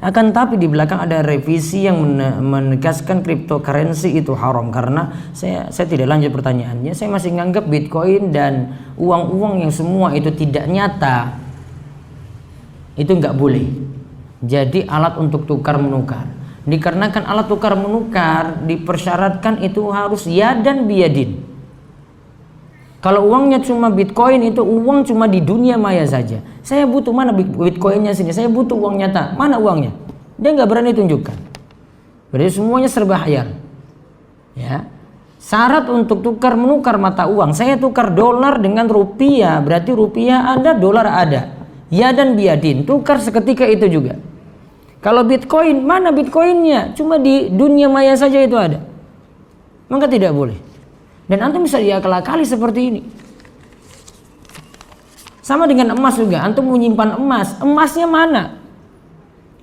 Akan tapi di belakang ada revisi yang menegaskan cryptocurrency itu haram. Karena saya tidak lanjut pertanyaannya, saya masih menganggap Bitcoin dan uang-uang yang semua itu tidak nyata itu nggak boleh jadi alat untuk tukar menukar. Dikarenakan alat tukar menukar dipersyaratkan itu harus yadan biyadin. Kalau uangnya cuma Bitcoin, itu uang cuma di dunia maya saja. Saya butuh mana Bitcoinnya sini, saya butuh uang nyata, mana uangnya? Dia nggak berani tunjukkan. Berarti semuanya serba hayal. Ya. Syarat untuk tukar menukar mata uang, saya tukar dolar dengan rupiah, berarti rupiah ada, dolar ada. Ya dan biadin, tukar seketika itu juga. Kalau Bitcoin, mana Bitcoinnya? Cuma di dunia maya saja itu ada. Maka tidak boleh. Dan antum bisa diakal-akali seperti ini. Sama dengan emas juga, antum menyimpan emas, emasnya mana?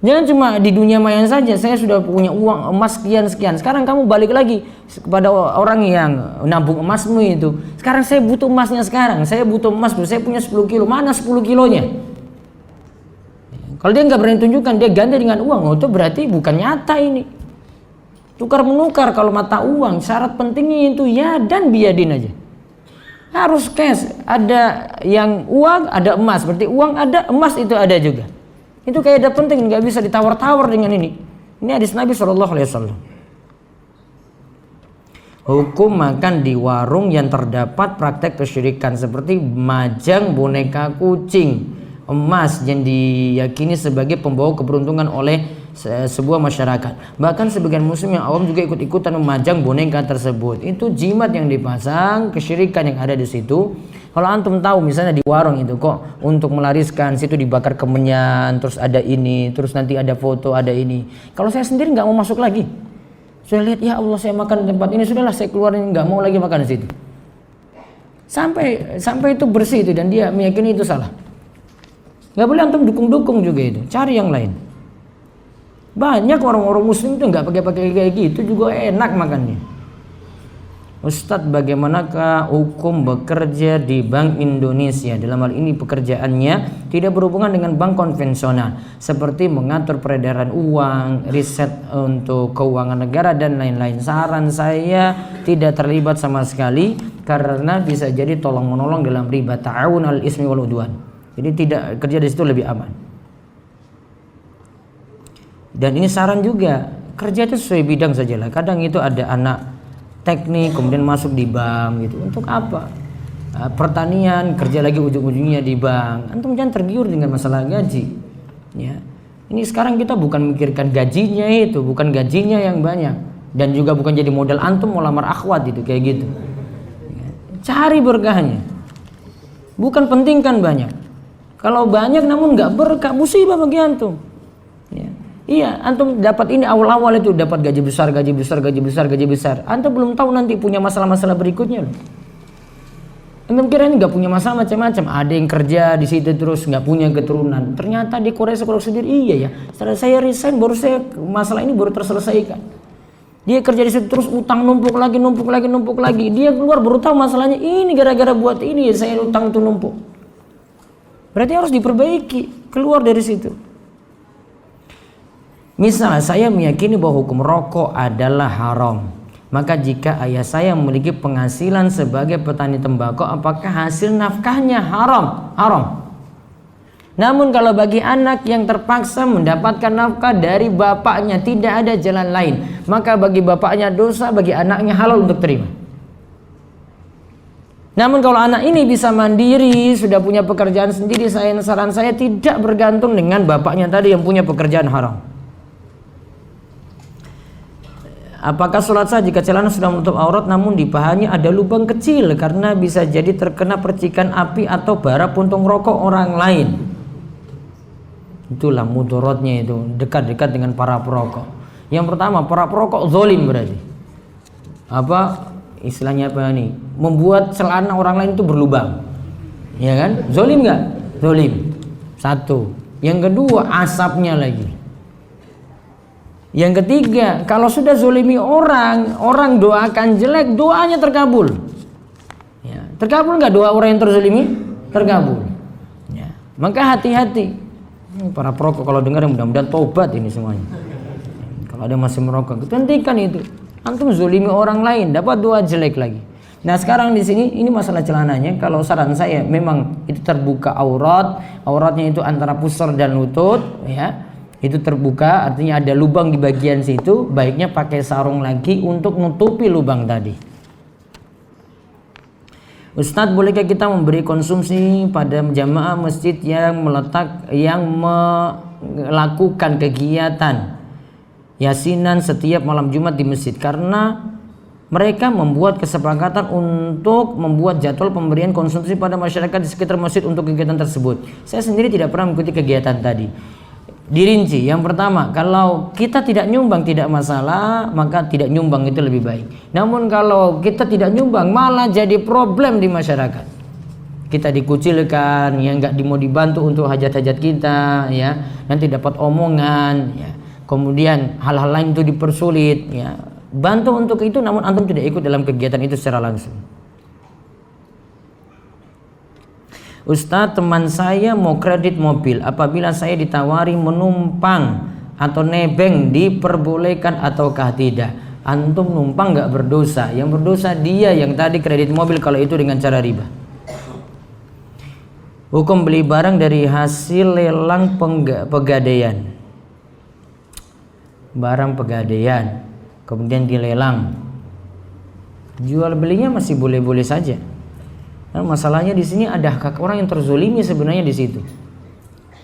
Jangan cuma di dunia maya saja, saya sudah punya uang emas sekian. Sekarang kamu balik lagi kepada orang yang nabung emasmu itu. Sekarang saya butuh emasnya sekarang, saya butuh emas, saya punya 10 kilo, mana 10 kilonya? Kalau dia nggak berani tunjukkan, dia ganti dengan uang, itu berarti bukan nyata ini. Tukar menukar kalau mata uang, syarat pentingnya itu ya dan biadin aja. Harus cash, ada yang uang, ada emas. Berarti uang ada, emas itu ada juga. Itu kayak ada penting, nggak bisa ditawar-tawar dengan ini. Ini hadis Nabi SAW. Hukum makan di warung yang terdapat praktek kesyirikan seperti majang boneka kucing, emas yang diyakini sebagai pembawa keberuntungan oleh sebuah masyarakat. Bahkan sebagian muslim yang awam juga ikut-ikutan memajang boneka tersebut. Itu jimat yang dipasang, kesyirikan yang ada di situ. Kalau antum tahu misalnya di warung itu kok untuk melariskan situ dibakar kemenyan, terus ada ini, terus nanti ada foto, ada ini. Kalau saya sendiri nggak mau masuk lagi. Saya lihat ya Allah saya makan di tempat ini, sudahlah saya keluarin, nggak mau lagi makan di situ. Sampai itu bersih itu dan dia meyakini itu salah. Nggak boleh antum dukung-dukung juga itu, cari yang lain. Banyak orang-orang muslim itu nggak pakai kayak gitu juga enak makannya. Ustadz, bagaimanakah hukum bekerja di Bank Indonesia? Dalam hal ini pekerjaannya tidak berhubungan dengan bank konvensional seperti mengatur peredaran uang, riset untuk keuangan negara dan lain-lain. Saran saya tidak terlibat sama sekali karena bisa jadi tolong menolong dalam riba, ta'awun al ismi wal udwan. Jadi tidak kerja di situ lebih aman. Dan ini saran juga, kerja itu sesuai bidang sajalah. Kadang itu ada anak teknik kemudian masuk di bank gitu. Untuk apa? Pertanian kerja lagi ujung-ujungnya di bank. Antum jangan tergiur dengan masalah gaji. Ya. Ini sekarang kita bukan mikirkan gajinya itu, bukan gajinya yang banyak dan juga bukan jadi modal antum mau lamar akhwat itu kayak gitu. Ya. Cari berkahnya. Bukan pentingkan banyak. Kalau banyak namun nggak berkah, musibah bagi antum. Ya. Iya, antum dapat ini awal-awal itu dapat gaji besar. Antum belum tahu nanti punya masalah-masalah berikutnya loh. Antum kira ini nggak punya masalah macam-macam. Ada yang kerja di situ terus nggak punya keturunan. Ternyata di Korea sekolah sendiri. Iya ya. Setelah saya resign baru masalah ini baru terselesaikan. Dia kerja di situ terus utang numpuk lagi. Dia keluar baru tahu masalahnya ini gara-gara buat ini saya utang itu numpuk. Berarti harus diperbaiki. Keluar dari situ. Misalnya saya meyakini bahwa hukum rokok adalah haram, maka jika ayah saya memiliki penghasilan sebagai petani tembakau, apakah hasil nafkahnya haram? Haram. Namun kalau bagi anak yang terpaksa mendapatkan nafkah dari bapaknya tidak ada jalan lain, maka bagi bapaknya dosa, bagi anaknya halal untuk terima. Namun kalau anak ini bisa mandiri, sudah punya pekerjaan sendiri, saran saya tidak bergantung dengan bapaknya tadi yang punya pekerjaan haram. Apakah sholat sah jika celana sudah menutup aurat namun di pahanya ada lubang kecil karena bisa jadi terkena percikan api atau bara puntung rokok orang lain? Itulah mudaratnya itu, dekat-dekat dengan para perokok. Yang pertama, para perokok zalim berarti. Apa istilahnya apa nih? Membuat celana orang lain itu berlubang. Ya kan? Zalim nggak? Zalim. Satu. Yang kedua, asapnya lagi. Yang ketiga, kalau sudah zolimi orang, orang doakan jelek, doanya terkabul. Ya, terkabul nggak doa orang yang terzolimi? Terkabul. Ya, maka hati-hati. Para perokok kalau dengar mudah-mudahan tobat ini semuanya. Kalau ada masih merokok, hentikan itu. Antum zolimi orang lain, dapat doa jelek lagi. Nah sekarang di sini ini masalah celananya. Kalau saran saya memang itu terbuka auratnya itu antara pusar dan lutut, ya itu terbuka, artinya ada lubang di bagian situ. Baiknya pakai sarung lagi untuk nutupi lubang tadi. Ustadz, bolehkah kita memberi konsumsi pada jamaah masjid yang melakukan kegiatan yasinan setiap malam Jumat di masjid karena mereka membuat kesepakatan untuk membuat jadwal pemberian konsumsi pada masyarakat di sekitar masjid untuk kegiatan tersebut. Saya sendiri tidak pernah mengikuti kegiatan tadi. Dirinci, yang pertama, kalau kita tidak nyumbang tidak masalah, maka tidak nyumbang itu lebih baik. Namun kalau kita tidak nyumbang malah jadi problem di masyarakat. Kita dikucilkan, ya nggak mau dibantu untuk hajat-hajat kita, ya nanti dapat omongan, ya. Kemudian hal-hal lain itu dipersulit, ya. Bantu untuk itu, namun antum tidak ikut dalam kegiatan itu secara langsung. Ustadz, teman saya mau kredit mobil. Apabila saya ditawari menumpang atau nebeng, diperbolehkan ataukah tidak? Antum numpang nggak berdosa. Yang berdosa dia yang tadi kredit mobil kalau itu dengan cara riba. Hukum beli barang dari hasil lelang pegadaian. Barang pegadaian kemudian dilelang, jual belinya masih boleh-boleh saja. Nah, masalahnya di sini ada hak orang yang terzolimi sebenarnya di situ.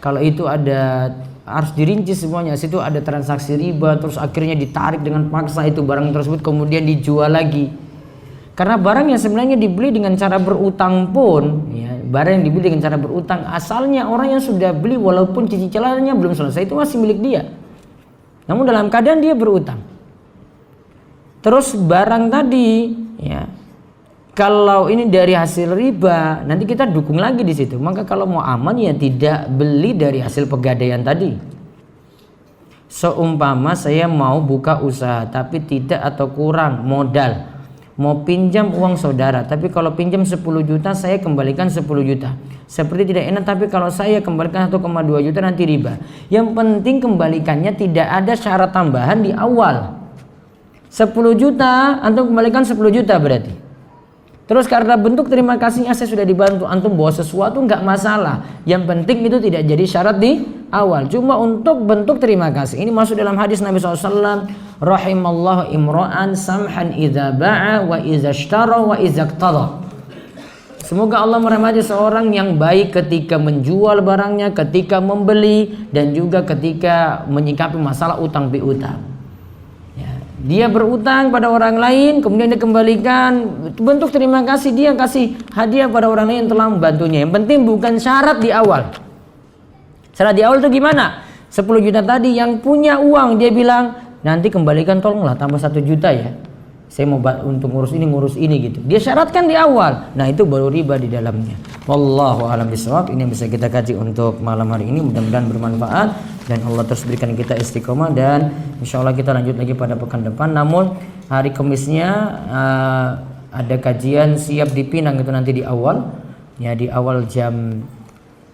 Kalau itu ada harus dirinci semuanya. Situ ada transaksi riba, terus akhirnya ditarik dengan paksa itu barang tersebut kemudian dijual lagi. Karena barang yang sebenarnya dibeli dengan cara berutang pun, ya, barang yang dibeli dengan cara berutang asalnya orang yang sudah beli walaupun cicilannya belum selesai itu masih milik dia. Namun dalam keadaan dia berutang. Terus barang tadi, ya, kalau ini dari hasil riba, nanti kita dukung lagi di situ. Maka kalau mau aman ya tidak beli dari hasil pegadaian tadi. Seumpama saya mau buka usaha tapi tidak atau kurang modal, mau pinjam uang saudara, tapi kalau pinjam 10 juta saya kembalikan 10 juta. Seperti tidak enak, tapi kalau saya kembalikan 1,2 juta nanti riba. Yang penting kembalikannya tidak ada syarat tambahan di awal. 10 juta, antum kembalikan 10 juta berarti. Terus karena bentuk terima kasihnya saya sudah dibantu, antum bawa sesuatu nggak masalah. Yang penting itu tidak jadi syarat di awal. Cuma untuk bentuk terima kasih. Ini masuk dalam hadis Nabi SAW. Rahimallahu imra'an samhan idza ba'a wa idza ishtara wa idza iqtada. Semoga Allah merahmati seorang yang baik ketika menjual barangnya, ketika membeli, dan juga ketika menyikapi masalah utang piutang. Dia berutang pada orang lain, kemudian dia kembalikan, bentuk terima kasih, dia kasih hadiah pada orang lain yang telah membantunya. Yang penting bukan syarat di awal. Syarat di awal itu gimana? 10 juta tadi yang punya uang dia bilang, nanti kembalikan tolonglah tambah 1 juta ya. Saya mau untuk ngurus ini gitu. Dia syaratkan di awal. Nah itu baru riba di dalamnya. Wallahu a'lam bishawab. Ini yang bisa kita kaji untuk malam hari ini. Mudah-mudahan bermanfaat dan Allah terus berikan kita istiqomah, dan insya Allah kita lanjut lagi pada pekan depan. Namun hari Kamisnya ada kajian siap di Pinang itu nanti di awal, ya di awal jam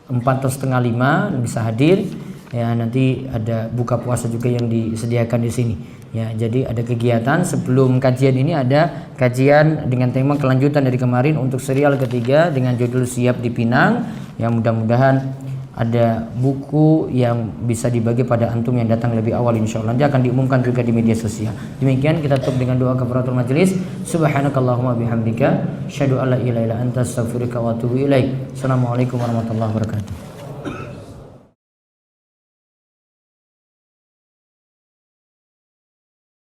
4 atau setengah 5 bisa hadir. Ya nanti ada buka puasa juga yang disediakan di sini. Ya, jadi ada kegiatan sebelum kajian ini, ada kajian dengan tema kelanjutan dari kemarin untuk serial ketiga dengan judul Siap di Pinang. Yang mudah-mudahan ada buku yang bisa dibagi pada antum yang datang lebih awal, insyaallah nanti akan diumumkan juga di media sosial. Demikian kita tutup dengan doa kafaratul majelis. Subhanakallahumma bihamdika asyhadu an la ilaha illa anta astaghfiruka wa atubu ilaik. Assalamualaikum warahmatullahi wabarakatuh.